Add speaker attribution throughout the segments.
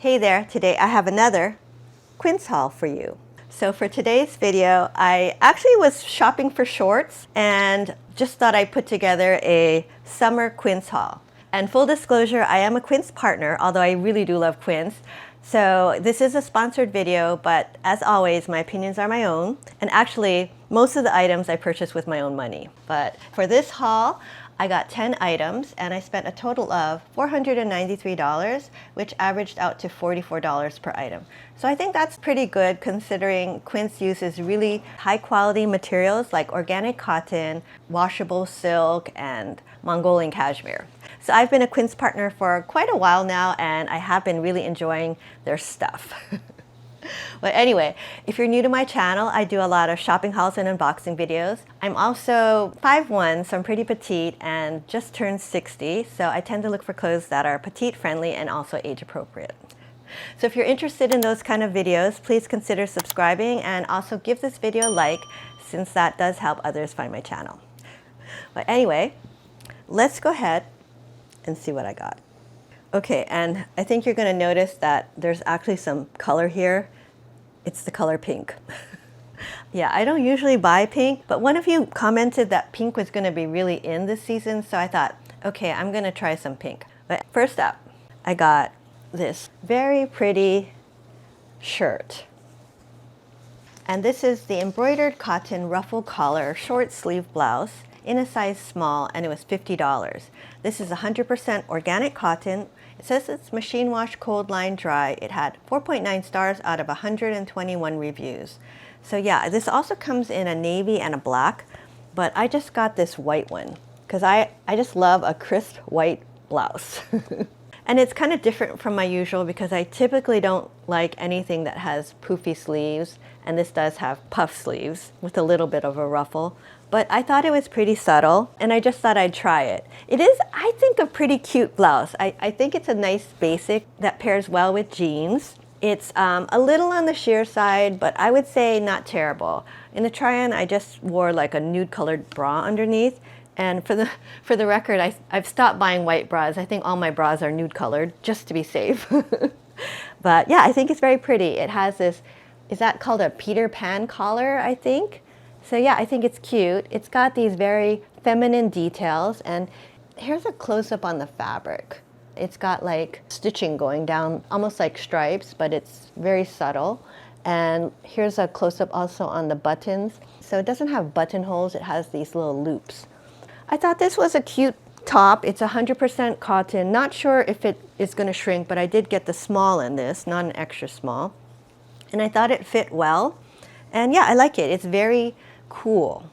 Speaker 1: Hey there, today I have another Quince haul for you. So for today's video, I actually was shopping for shorts and just thought I'd put together a summer Quince haul. And full disclosure, I am a Quince partner, although I really do love Quince. So this is a sponsored video, but as always, my opinions are my own. And actually, most of the items I purchased with my own money. But for this haul, I got 10 items and I spent a total of $493, which averaged out to $44 per item. So I think that's pretty good considering Quince uses really high quality materials like organic cotton, washable silk, and Mongolian cashmere. So I've been a Quince partner for quite a while now and I have been really enjoying their stuff. But anyway, if you're new to my channel, I do a lot of shopping hauls and unboxing videos. I'm also 5'1", so I'm pretty petite and just turned 60, so I tend to look for clothes that are petite friendly and also age appropriate. So if you're interested in those kind of videos, please consider subscribing and also give this video a like since that does help others find my channel. But anyway, let's go ahead and see what I got. Okay, and I think you're going to notice that there's actually some color here. It's the color pink. Yeah, I don't usually buy pink, but one of you commented that pink was going to be really in this season, so I thought, okay, I'm going to try some pink. But first up, I got this very pretty shirt. And this is the embroidered cotton ruffle collar short sleeve blouse in a size small, and it was $50. This is 100% organic cotton. It says it's machine wash, cold line, dry. It had 4.9 stars out of 121 reviews. So yeah, this also comes in a navy and a black, but I just got this white one because I just love a crisp white blouse. And it's kind of different from my usual because I typically don't like anything that has poofy sleeves, and this does have puff sleeves with a little bit of a ruffle. But I thought it was pretty subtle, and I just thought I'd try it. It is, I think, a pretty cute blouse. I think it's a nice basic that pairs well with jeans. It's a little on the sheer side, but I would say not terrible. In the try-on, I just wore like a nude colored bra underneath. And for the record, I've stopped buying white bras. I think all my bras are nude colored, just to be safe. But yeah, I think it's very pretty. It has this, is that called a Peter Pan collar, I think? So yeah, I think it's cute. It's got these very feminine details, and here's a close-up on the fabric. It's got like stitching going down, almost like stripes, but it's very subtle. And here's a close-up also on the buttons. So it doesn't have buttonholes, it has these little loops. I thought this was a cute top. It's 100% cotton. Not sure if it is going to shrink, but I did get the small in this, not an extra small. And I thought it fit well. And yeah, I like it. It's very cool.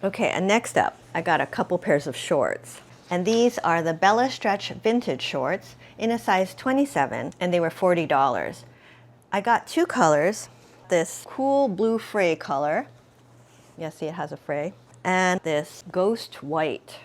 Speaker 1: Okay, and next up, I got a couple pairs of shorts. And these are the Bella Stretch Vintage shorts in a size 27, and they were $40. I got two colors, this cool blue fray color. Yeah, see it has a fray. And this ghost white.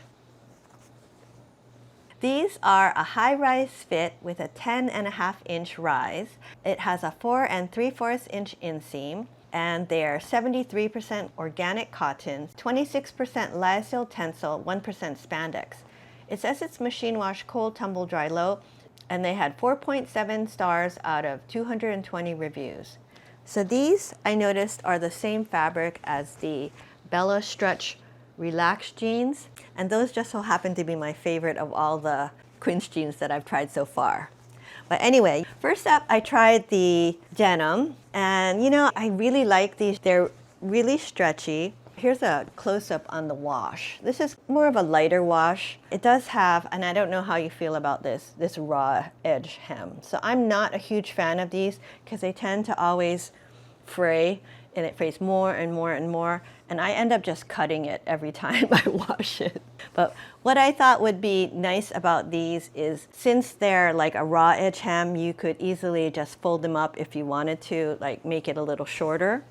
Speaker 1: These are a high-rise fit with a 10.5-inch rise. It has a 4 3/4-inch inseam, and they are 73% organic cotton, 26% lyocell tencel, 1% spandex. It says it's machine wash, cold, tumble, dry, low, and they had 4.7 stars out of 220 reviews. So these, I noticed, are the same fabric as the Bella Stretch Relaxed jeans, and those just so happen to be my favorite of all the Quince jeans that I've tried so far. But anyway, first up I tried the denim, and you know, I really like these. They're really stretchy. Here's a close-up on the wash. This is more of a lighter wash. It does have, and I don't know how you feel about this raw edge hem. So I'm not a huge fan of these because they tend to always fray, and it frays more and more and more, and I end up just cutting it every time I wash it. But what I thought would be nice about these is, since they're like a raw edge hem, you could easily just fold them up if you wanted to, like make it a little shorter.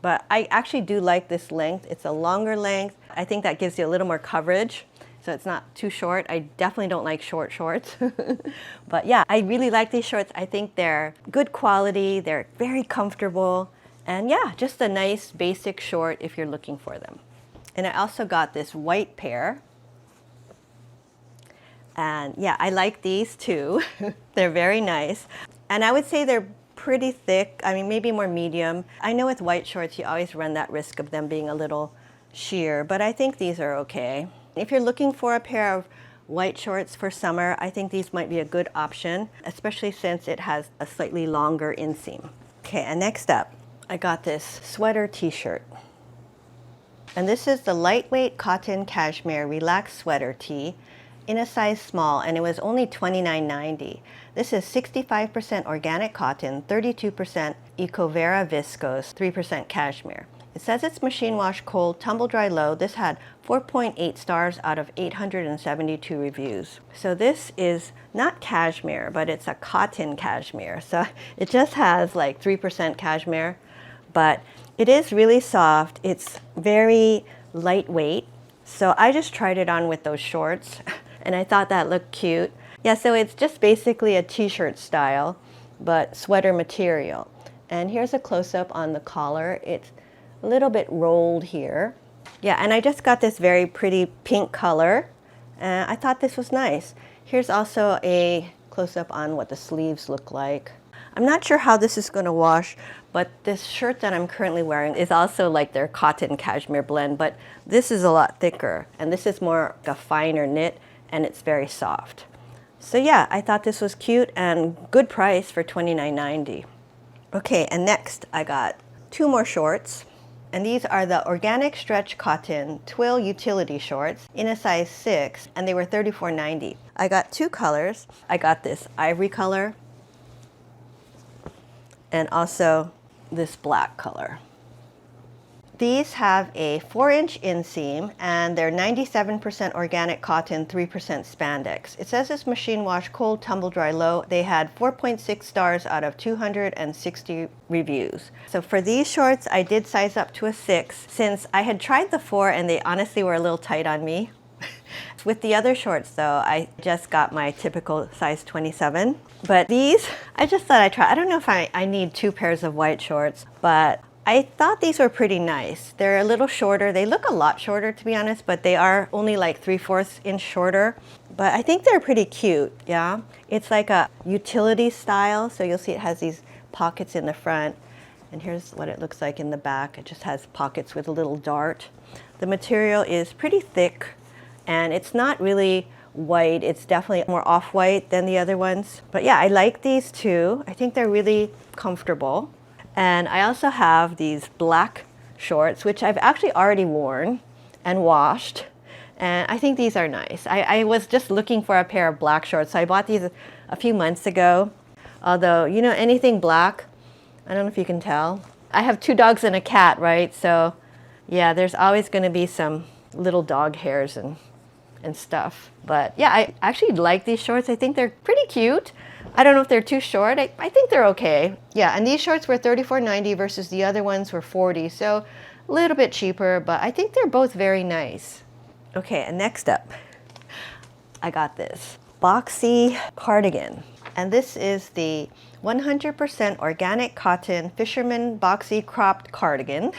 Speaker 1: But I actually do like this length. It's a longer length. I think that gives you a little more coverage, so it's not too short. I definitely don't like short shorts. But yeah, I really like these shorts. I think they're good quality, they're very comfortable, and yeah, just a nice basic short if you're looking for them. And I also got this white pair. And yeah, I like these too. They're very nice. And I would say they're pretty thick. I mean, maybe more medium. I know with white shorts, you always run that risk of them being a little sheer, but I think these are okay. If you're looking for a pair of white shorts for summer, I think these might be a good option, especially since it has a slightly longer inseam. Okay, and next up, I got this sweater t-shirt. And this is the lightweight cotton cashmere relaxed sweater tee in a size small, and it was only $29.90. This is 65% organic cotton, 32% Ecovera viscose, 3% cashmere. It says it's machine wash cold, tumble dry low. This had 4.8 stars out of 872 reviews. So this is not cashmere, but it's a cotton cashmere. So it just has like 3% cashmere, but it is really soft. It's very lightweight. So I just tried it on with those shorts and I thought that looked cute. Yeah, so it's just basically a t-shirt style, but sweater material. And here's a close-up on the collar. It's a little bit rolled here. Yeah, and I just got this very pretty pink color. I thought this was nice. Here's also a close-up on what the sleeves look like. I'm not sure how this is going to wash, but this shirt that I'm currently wearing is also like their cotton cashmere blend, but this is a lot thicker, and this is more like a finer knit, and it's very soft. So yeah, I thought this was cute and good price for $29.90. Okay, and next I got two more shorts. And these are the organic stretch cotton Twill utility shorts in a size 6, and they were $34.90. I got two colors. I got this ivory color and also this black color. These have a 4-inch inseam, and they're 97% organic cotton, 3% spandex. It says it's machine wash cold, tumble dry low. They had 4.6 stars out of 260 reviews. So for these shorts, I did size up to a 6 since I had tried the 4 and they honestly were a little tight on me. With the other shorts though, I just got my typical size 27. But these, I just thought I'd try. I don't know if I need 2 pairs of white shorts, but I thought these were pretty nice. They're a little shorter. They look a lot shorter, to be honest, but they are only like 3/4 inch shorter. But I think they're pretty cute, yeah? It's like a utility style, so you'll see it has these pockets in the front. And here's what it looks like in the back. It just has pockets with a little dart. The material is pretty thick, and it's not really white. It's definitely more off-white than the other ones. But yeah, I like these too. I think they're really comfortable. And I also have these black shorts, which I've actually already worn and washed. And I think these are nice. I was just looking for a pair of black shorts, so I bought these a few months ago. Although, you know, anything black, I don't know if you can tell. I have 2 dogs and a cat, right? So yeah, there's always going to be some little dog hairs and stuff. But yeah, I actually like these shorts. I think they're pretty cute. I don't know if they're too short. I think they're okay. Yeah, and these shorts were $34.90 versus the other ones were $40, so a little bit cheaper, but I think they're both very nice. Okay, and next up, I got this Boxy cardigan. And this is the 100% organic cotton Fisherman Boxy cropped cardigan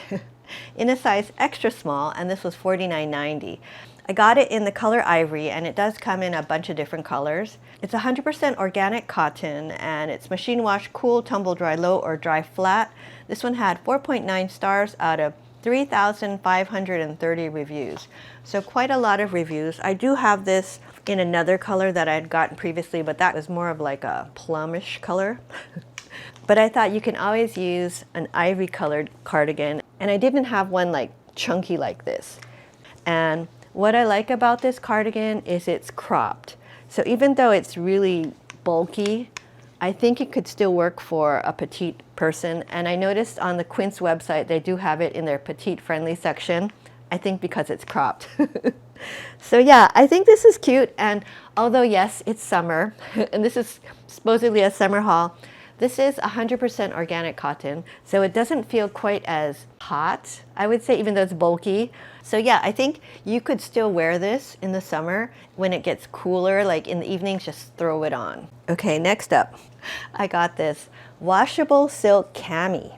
Speaker 1: in a size extra small, and this was $49.90. I got it in the color ivory, and it does come in a bunch of different colors. It's 100% organic cotton, and it's machine wash cool, tumble dry low, or dry flat. This one had 4.9 stars out of 3,530 reviews. So quite a lot of reviews. I do have this in another color that I had gotten previously, but that was more of like a plumish color. But I thought you can always use an ivory colored cardigan, and I didn't have one like chunky like this. And what I like about this cardigan is it's cropped. So even though it's really bulky, I think it could still work for a petite person. And I noticed on the Quince website, they do have it in their petite-friendly section. I think because it's cropped. So yeah, I think this is cute. And although yes, it's summer, and this is supposedly a summer haul, this is 100% organic cotton, so it doesn't feel quite as hot, I would say, even though it's bulky. So yeah, I think you could still wear this in the summer. When it gets cooler, like in the evenings, just throw it on. Okay, next up, I got this washable silk cami.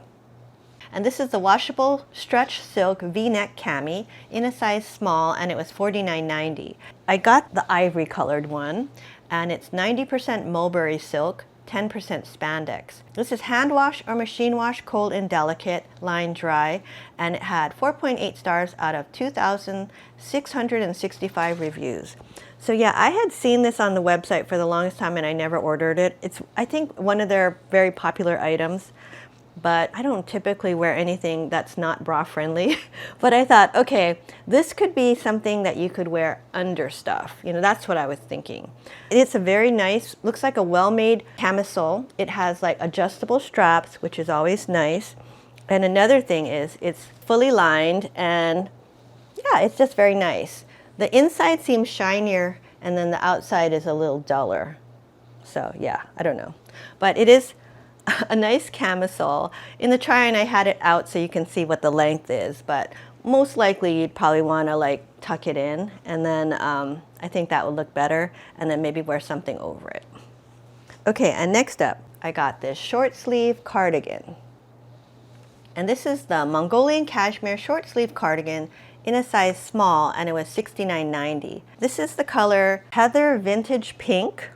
Speaker 1: And this is the washable stretch silk V-neck cami in a size small, and it was $49.90. I got the ivory colored one, and it's 90% mulberry silk, 10% spandex. This is hand wash or machine wash, cold and delicate, line dry, and it had 4.8 stars out of 2,665 reviews. So yeah, I had seen this on the website for the longest time and I never ordered it. It's, I think, one of their very popular items, but I don't typically wear anything that's not bra friendly. But I thought, okay, this could be something that you could wear under stuff. You know, that's what I was thinking. It's a very nice, looks like a well-made camisole. It has like adjustable straps, which is always nice. And another thing is it's fully lined, and yeah, it's just very nice. The inside seems shinier and then the outside is a little duller. So yeah, I don't know. But it is a nice camisole. In the try-on I had it out so you can see what the length is, but most likely you'd probably want to like tuck it in, and then I think that would look better, and then maybe wear something over it. Okay, and next up I got this short sleeve cardigan. And this is the Mongolian cashmere short sleeve cardigan in a size small, and it was $69.90. This is the color Heather Vintage Pink,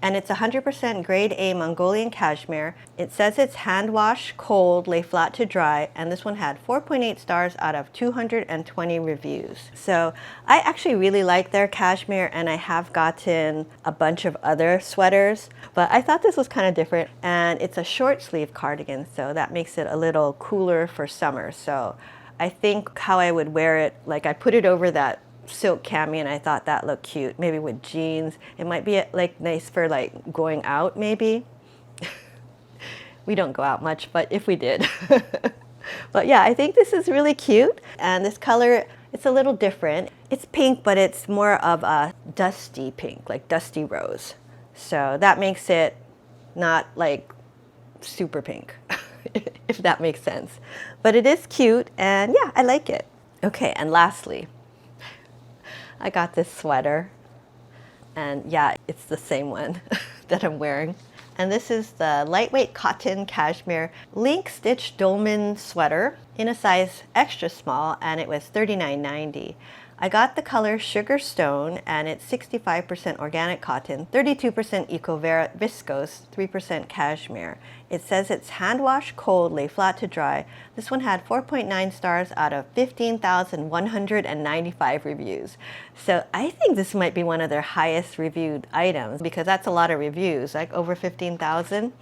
Speaker 1: and it's 100% grade A Mongolian cashmere. It says it's hand wash, cold, lay flat to dry, and this one had 4.8 stars out of 220 reviews. So I actually really like their cashmere, and I have gotten a bunch of other sweaters, but I thought this was kind of different, and it's a short sleeve cardigan, so that makes it a little cooler for summer. So I think how I would wear it, like I put it over that silk cami, and I thought that looked cute, maybe with jeans. It might be like nice for like going out maybe. We don't go out much, but if we did. But yeah, I think this is really cute, and this color, it's a little different. It's pink, but it's more of a dusty pink, like dusty rose. So that makes it not like super pink, if that makes sense. But it is cute, and yeah, I like it. Okay, and lastly, I got this sweater, and yeah, it's the same one that I'm wearing. And this is the lightweight cotton cashmere link stitch dolman sweater in a size extra small, and it was $39.90. I got the color Sugar Stone, and it's 65% organic cotton, 32% Eco-Vera viscose, 3% cashmere. It says it's hand wash, cold, lay flat to dry. This one had 4.9 stars out of 15,195 reviews. So I think this might be one of their highest reviewed items, because that's a lot of reviews, like over 15,000.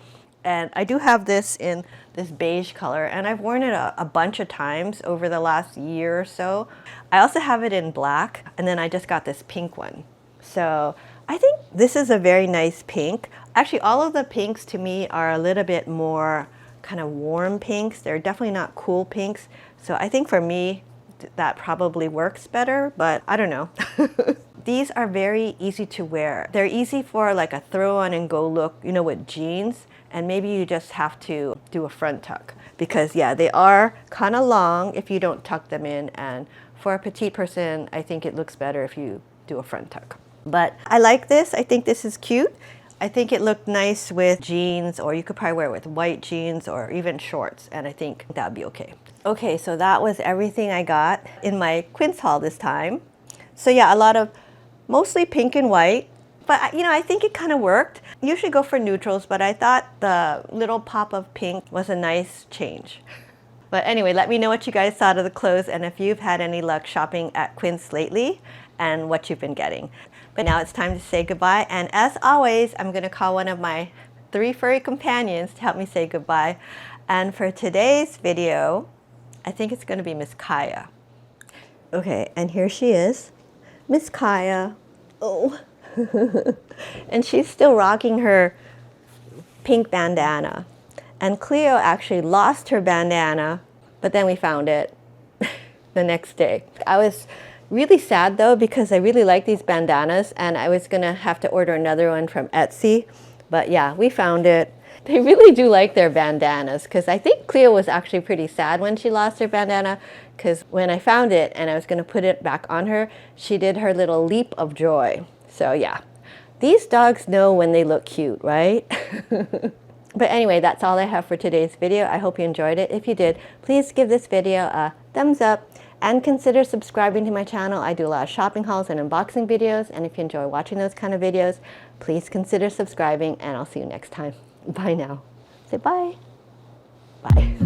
Speaker 1: And I do have this in this beige color, and I've worn it a bunch of times over the last year or so. I also have it in black, and then I just got this pink one. So I think this is a very nice pink. Actually, all of the pinks to me are a little bit more kind of warm pinks. They're definitely not cool pinks. So I think for me, that probably works better, but I don't know. These are very easy to wear. They're easy for like a throw on and go look, you know, with jeans. And maybe you just have to do a front tuck, because yeah, they are kind of long if you don't tuck them in. And for a petite person, I think it looks better if you do a front tuck. But I like this. I think this is cute. I think it looked nice with jeans, or you could probably wear it with white jeans or even shorts, and I think that'd be okay. Okay, so that was everything I got in my Quince haul this time. So yeah, a lot of mostly pink and white. But you know, I think it kind of worked. Usually go for neutrals, but I thought the little pop of pink was a nice change. But anyway, let me know what you guys thought of the clothes, and if you've had any luck shopping at Quince lately and what you've been getting. But now it's time to say goodbye, and as always, I'm going to call one of my 3 furry companions to help me say goodbye. And for today's video, I think it's going to be Miss Kaia. Okay, and here she is, Miss Kaia. Oh. And she's still rocking her pink bandana. And Cleo actually lost her bandana, but then we found it the next day. I was really sad though, because I really like these bandanas, and I was gonna have to order another one from Etsy. But yeah, we found it. They really do like their bandanas, because I think Cleo was actually pretty sad when she lost her bandana, because when I found it and I was gonna put it back on her, she did her little leap of joy. So yeah, these dogs know when they look cute, right? But anyway, that's all I have for today's video. I hope you enjoyed it. If you did, please give this video a thumbs up and consider subscribing to my channel. I do a lot of shopping hauls and unboxing videos, and if you enjoy watching those kind of videos, please consider subscribing, and I'll see you next time. Bye now. Say bye. Bye.